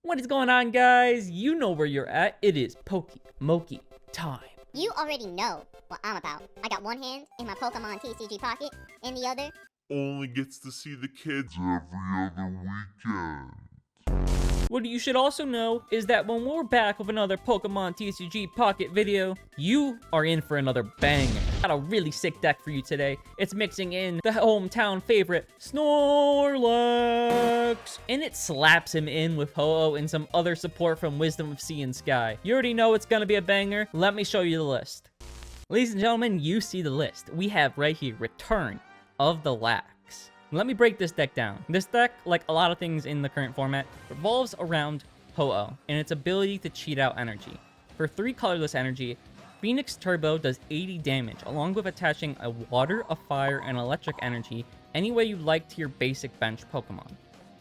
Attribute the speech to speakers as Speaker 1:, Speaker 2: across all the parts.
Speaker 1: What is going on, guys? You know where you're at. It is Pokemoki time.
Speaker 2: You already know what I'm about. I got one hand in my Pokemon TCG Pocket, and the other
Speaker 3: only gets to see the kids every other weekend.
Speaker 1: What you should also know is that when we're back with another Pokemon TCG Pocket video, you are in for another banger. Got a really sick deck for you today. It's mixing in the hometown favorite, Snorlax, and it slaps him in with Ho-Oh and some other support from Wisdom of Sea and Sky. You already know it's gonna be a banger. Let me show you the list. Ladies and gentlemen, you see the list. We have right here, Return of the Lax. Let me break this deck down. This deck, like a lot of things in the current format, revolves around Ho-Oh and its ability to cheat out energy. For 3 colorless energy, Phoenix Turbo does 80 damage, along with attaching a water, a fire, and electric energy any way you like to your basic bench Pokemon.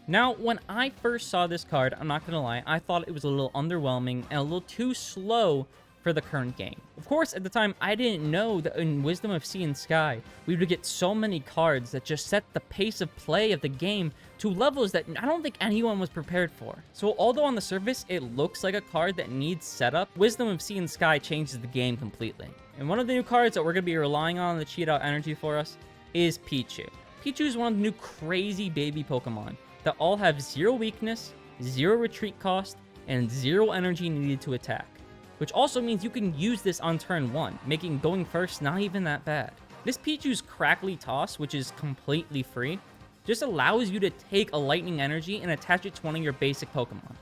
Speaker 1: Now, when I first saw this card, I'm not gonna lie, I thought it was a little underwhelming and a little too slow for the current game. Of course, at the time, I didn't know that in Wisdom of Sea and Sky, we would get so many cards that just set the pace of play of the game to levels that I don't think anyone was prepared for. So although on the surface, it looks like a card that needs setup, Wisdom of Sea and Sky changes the game completely. And one of the new cards that we're going to be relying on to cheat out energy for us is Pichu. Pichu is one of the new crazy baby Pokemon that all have 0 weakness, 0 retreat cost, and 0 energy needed to attack. Which also means you can use this on turn 1, making going first not even that bad. This Pichu's Crackly Toss, which is completely free, just allows you to take a lightning energy and attach it to one of your basic Pokemon.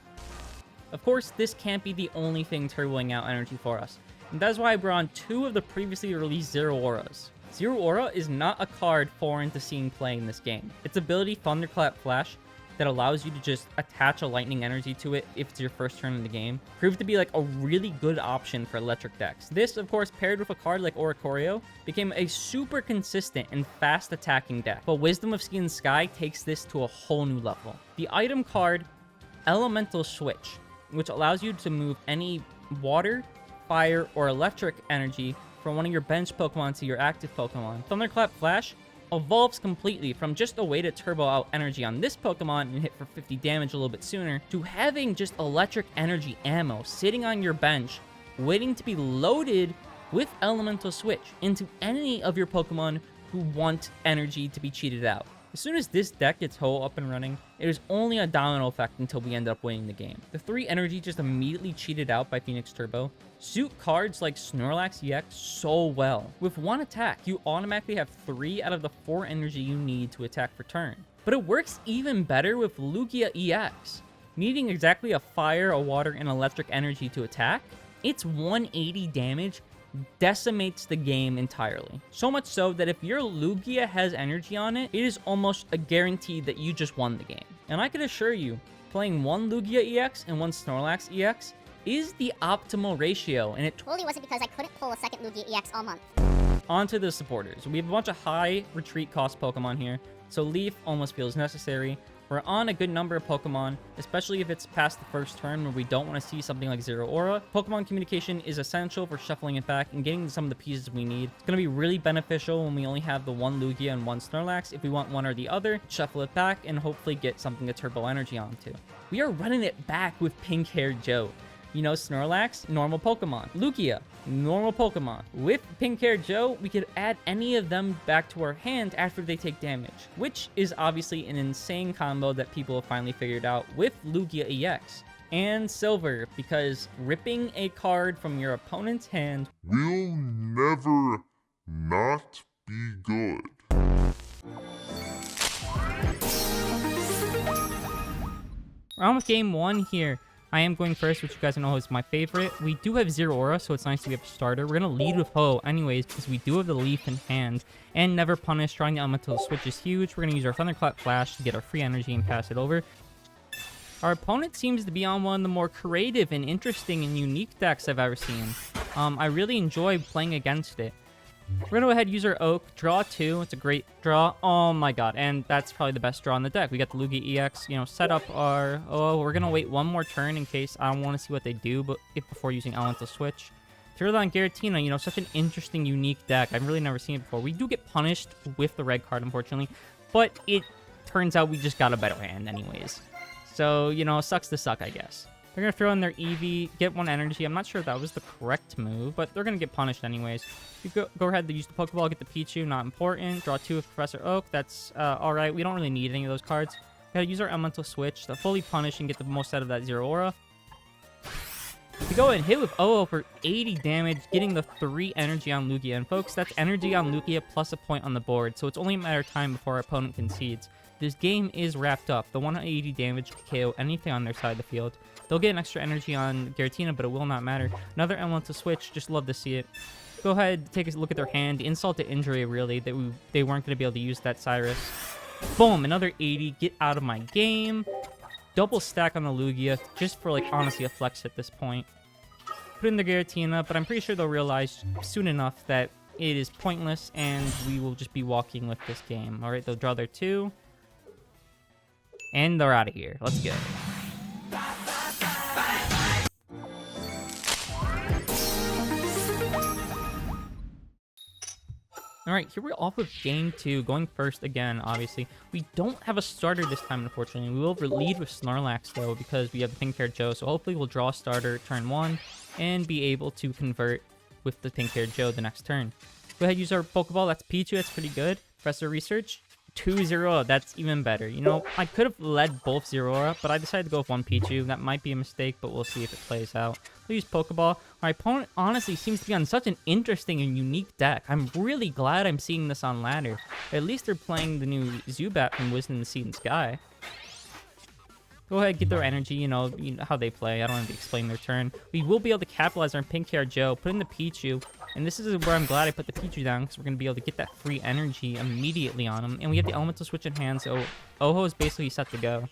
Speaker 1: Of course, this can't be the only thing turboing out energy for us, and that's why I brought on 2 of the previously released Zero Auras. Zero Aura is not a card foreign to seeing play in this game. Its ability, Thunderclap Flash, that allows you to just attach a lightning energy to it if it's your first turn in the game, proved to be like a really good option for electric decks. This, of course, paired with a card like Oricorio, became a super consistent and fast attacking deck. But Wisdom of Sea and Sky takes this to a whole new level. The item card, Elemental Switch, which allows you to move any water, fire, or electric energy from one of your bench Pokemon to your active Pokemon. Thunderclap Flash evolves completely from just a way to turbo out energy on this Pokemon and hit for 50 damage a little bit sooner, to having just electric energy ammo sitting on your bench, waiting to be loaded with Elemental Switch into any of your Pokemon who want energy to be cheated out. As soon as this deck gets Ho up and running, it is only a domino effect until we end up winning the game. The 3 energy just immediately cheated out by Phoenix Turbo suit cards like Snorlax EX so well. With 1 attack, you automatically have 3 out of the 4 energy you need to attack for turn. But it works even better with Lugia EX. Needing exactly a fire, a water, and electric energy to attack, its 180 damage decimates the game entirely. So much so that if your Lugia has energy on it, it is almost a guarantee that you just won the game. And I can assure you, playing 1 Lugia EX and 1 Snorlax EX is the optimal ratio, and it
Speaker 2: totally wasn't because I couldn't pull a second Lugia EX all month.
Speaker 1: On to the supporters. We have a bunch of high retreat cost Pokemon here, so Leaf almost feels necessary. We're on a good number of Pokemon, especially if it's past the first turn where we don't want to see something like Zero Aura. Pokemon communication is essential for shuffling it back and getting some of the pieces we need. It's going to be really beneficial when we only have the 1 Lugia and 1 Snorlax. If we want one or the other, shuffle it back and hopefully get something to turbo energy onto. We are running it back with Pink-Haired Joe. You know, Snorlax, normal Pokemon. Lugia, normal Pokemon. With Pink-Haired Joe, we could add any of them back to our hand after they take damage, which is obviously an insane combo that people have finally figured out with Lugia EX. And Silver, because ripping a card from your opponent's hand
Speaker 3: will never not be good.
Speaker 1: We're on with game 1 here. I am going first, which you guys know is my favorite. We do have Zero Aura, so it's nice to be a starter. We're going to lead with Ho anyways, because we do have the Leaf in hand. And Never Punish, trying the Elemental Switch is huge. We're going to use our Thunderclap Flash to get our free energy and pass it over. Our opponent seems to be on one of the more creative and interesting and unique decks I've ever seen. I really enjoy playing against it. We're going to go ahead and use our Oak, draw 2. It's a great draw. Oh my god, and that's probably the best draw in the deck. We got the Lugia EX, you know, set up our... Oh, we're going to wait one more turn in case I want to see what they do but before using Elemental Switch. Tyrillon Giratina, you know, such an interesting, unique deck. I've really never seen it before. We do get punished with the red card, unfortunately, but it turns out we just got a better hand anyways. So, you know, sucks to suck, I guess. They're going to throw in their Eevee, get 1 energy. I'm not sure if that was the correct move, but they're going to get punished anyways. You go ahead to use the Pokeball, get the Pichu, not important. Draw 2 with Professor Oak. That's alright. We don't really need any of those cards. Gotta use our Elemental Switch to fully punish and get the most out of that Zero Aura. We go and hit with OO for 80 damage, getting the 3 energy on Lugia. And folks, that's energy on Lugia plus a point on the board, so it's only a matter of time before our opponent concedes. This game is wrapped up. The 180 damage can KO anything on their side of the field. They'll get an extra energy on Giratina, but it will not matter. Another Elemental Switch, just love to see it. Go ahead, take a look at their hand. Insult to injury, really, that they weren't going to be able to use that Cyrus. Boom, another 80. Get out of my game. Double stack on the Lugia, just for, like, honestly, a flex at this point. Put in the Giratina, but I'm pretty sure they'll realize soon enough that it is pointless, and we will just be walking with this game. Alright, they'll draw their 2. And they're out of here. Let's go. Alright, here we're off with game 2, going first again, obviously. We don't have a starter this time, unfortunately. We will lead with Snorlax, though, because we have the pink-haired Joe, so hopefully we'll draw a starter turn 1 and be able to convert with the pink-haired Joe the next turn. Go ahead, use our Pokeball. That's Pichu. That's pretty good. Professor Research. 2-0. That's even better. You know, I could have led both Zero, but I decided to go with 1 Pichu. That might be a mistake, but we'll see if it plays out. We'll use Pokeball. My opponent honestly seems to be on such an interesting and unique deck. I'm really glad I'm seeing this on ladder. At least they're playing the new Zubat from Wisdom of the Sea and Sky. Go ahead, get their energy, you know how they play. I don't have to explain their turn. We will be able to capitalize on pink-haired Joe, put in the Pichu, and this is where I'm glad I put the Pichu down, because we're going to be able to get that free energy immediately on him. And we have the Elemental Switch in hand, so Oho is basically set to go.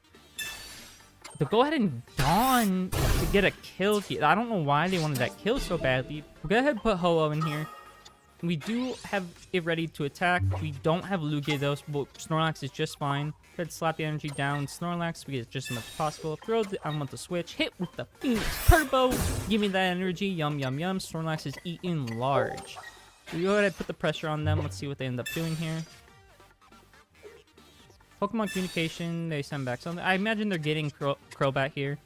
Speaker 1: So go ahead and Dawn to get a kill here. I don't know why they wanted that kill so badly. We'll go ahead and put Ho-Oh in here. We do have it ready to attack. We don't have Lugia, though, so Snorlax is just fine. Go ahead and slap the energy down. Snorlax, we get just as much as possible. Throw the Elemental Switch. Hit with the Phoenix Turbo. Give me that energy. Yum, yum, yum. Snorlax is eating large. We go ahead and put the pressure on them. Let's see what they end up doing here. Pokemon Communication, they send back something. I imagine they're getting Crobat here.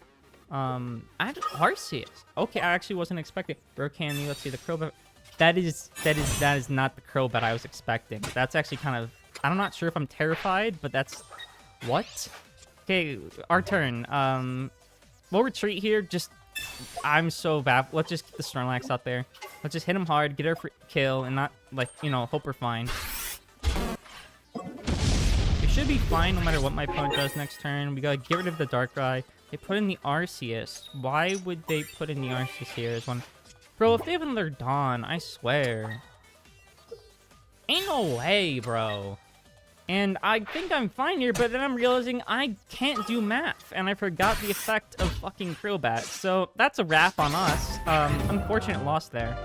Speaker 1: I had Arceus. Okay, I actually wasn't expecting. Bro Candy, let's see the Crobat. That is not the Crobat I was expecting. That's actually kind of, I'm not sure if I'm terrified, but that's, what? Okay, our turn. We'll retreat here. I'm so bad. Let's just get the Snorlax out there. Let's just hit him hard, get her for kill, and not, like, you know, hope we're fine. We should be fine no matter what my opponent does next turn. We gotta get rid of the Darkrai. They put in the Arceus. Why would they put in the Arceus here as one? Bro, if they have another Dawn, I swear. Ain't no way, bro. And I think I'm fine here, but then I'm realizing I can't do math, and I forgot the effect of fucking Crobat. So that's a wrap on us. Unfortunate loss there.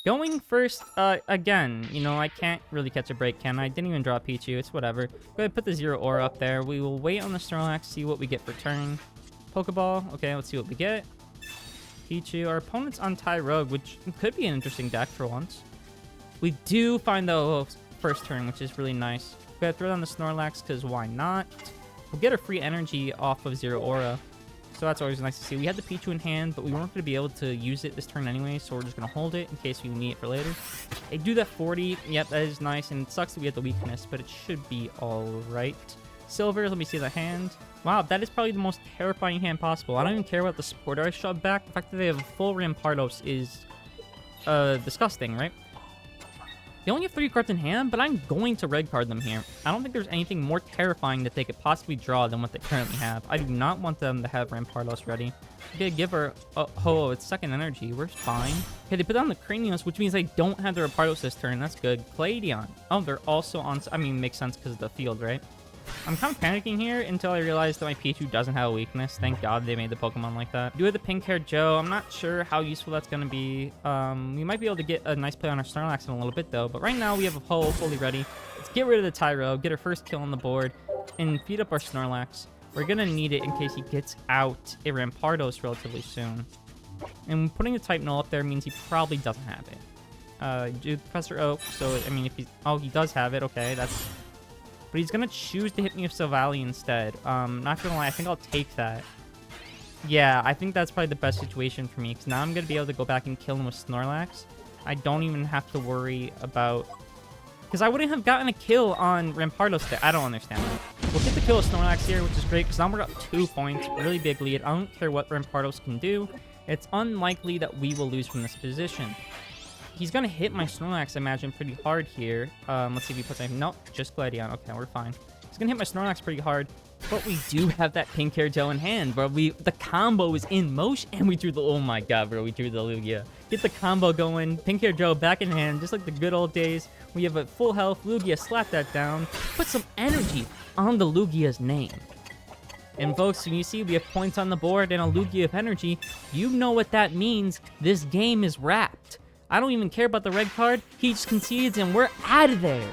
Speaker 1: Going first, again, you know, I can't really catch a break, can I? Didn't even draw Pichu, it's whatever. Go ahead, put the Zero Aura up there. We will wait on the Snorlax, see what we get for turn. Pokeball, okay, let's see what we get. Pichu, our opponent's on Tyrogue, which could be an interesting deck for once. We do find the first turn, which is really nice. Go ahead, throw down the Snorlax, because why not? We'll get a free energy off of Zero Aura. So that's always nice to see. We had the Pichu in hand, but we weren't going to be able to use it this turn anyway, so we're just going to hold it in case we need it for later. They do that 40. Yep, that is nice, and it sucks that we have the weakness, but it should be alright. Silver, let me see the hand. Wow, that is probably the most terrifying hand possible. I don't even care about the support I shoved back. The fact that they have a full Rampardos is disgusting, right? They only have 3 cards in hand, but I'm going to red card them here. I don't think there's anything more terrifying that they could possibly draw than what they currently have. I do not want them to have Rampardos ready. Okay, give her Ho-Oh its second energy. We're fine. Okay, they put down the Cranios, which means they don't have the Rampardos this turn. That's good. Gladeon. Oh, they're also on... I mean, makes sense because of the field, right? I'm kind of panicking here until I realize that my Pichu doesn't have a weakness. Thank God they made the Pokemon like that. We do have the pink-haired Joe. I'm not sure how useful that's going to be. We might be able to get a nice play on our Snorlax in a little bit, though. But right now, we have a Ho fully ready. Let's get rid of the Tyro, get our first kill on the board, and feed up our Snorlax. We're going to need it in case he gets out a Rampardos relatively soon. And putting the Type Null up there means he probably doesn't have it. Do Professor Oak, so, I mean, if he's... Oh, he does have it. Okay, that's but he's gonna choose to hit me with Silvally instead. Not gonna lie, I think I'll take that. Yeah, I think that's probably the best situation for me, because now I'm gonna be able to go back and kill him with Snorlax. I don't even have to worry about... Because I wouldn't have gotten a kill on Rampardos there. I don't understand that. We'll get the kill with Snorlax here, which is great, because now we're up 2 points. Really big lead. I don't care what Rampardos can do. It's unlikely that we will lose from this position. He's going to hit my Snorlax, I imagine, pretty hard here. Let's see if he puts anything. Nope, just Gladion. Okay, we're fine. He's going to hit my Snorlax pretty hard. But we do have that pink hair gel in hand, bro. The combo is in motion, and we drew the... Oh my god, bro. We drew the Lugia. Get the combo going. Pink hair gel back in hand, just like the good old days. We have a full health. Lugia, slap that down. Put some energy on the Lugia's name. And folks, when you see we have points on the board and a Lugia of energy, you know what that means. This game is wrapped. I don't even care about the red card. He just concedes, and we're out of there.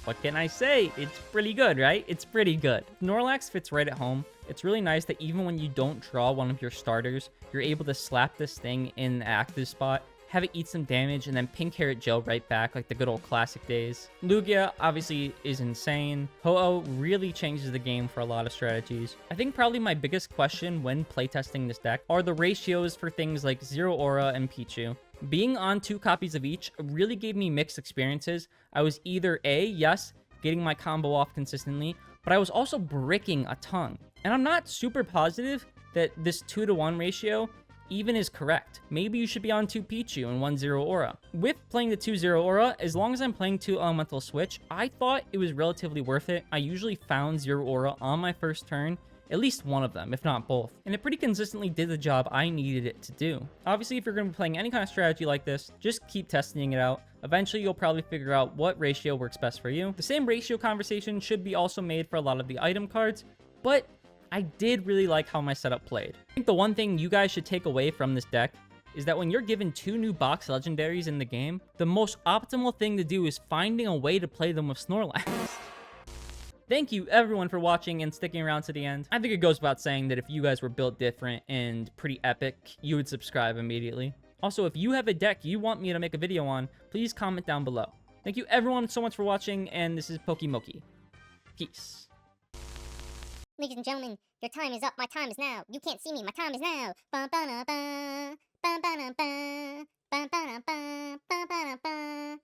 Speaker 1: What can I say? It's pretty good, right? It's pretty good. Snorlax fits right at home. It's really nice that even when you don't draw one of your starters, you're able to slap this thing in the active spot, have it eat some damage, and then pink hair it gel right back like the good old classic days. Lugia obviously is insane. Ho-Oh really changes the game for a lot of strategies. I think probably my biggest question when playtesting this deck are the ratios for things like Zero Aura and Pichu. Being on 2 copies of each really gave me mixed experiences. I was either A, yes, getting my combo off consistently, but I was also bricking a ton. And I'm not super positive that this 2-to-1 ratio even is correct. Maybe you should be on 2 Pichu and 1 Zero Aura. With playing the 2 Zero Aura, as long as I'm playing 2 Elemental Switch, I thought it was relatively worth it. I usually found Zero Aura on my first turn, at least one of them, if not both. And it pretty consistently did the job I needed it to do. Obviously, if you're going to be playing any kind of strategy like this, just keep testing it out. Eventually, you'll probably figure out what ratio works best for you. The same ratio conversation should be also made for a lot of the item cards, but I did really like how my setup played. I think the one thing you guys should take away from this deck is that when you're given 2 new box legendaries in the game, the most optimal thing to do is finding a way to play them with Snorlax. Thank you everyone for watching and sticking around to the end. I think it goes without saying that if you guys were built different and pretty epic, you would subscribe immediately. Also, if you have a deck you want me to make a video on, please comment down below. Thank you everyone so much for watching, and this is Pokimoki. Peace.
Speaker 2: Ladies and gentlemen, your time is up. My time is now. You can't see me. My time is now. Ba ba da ba. Ba ba da ba. Ba ba da ba. Ba ba da ba.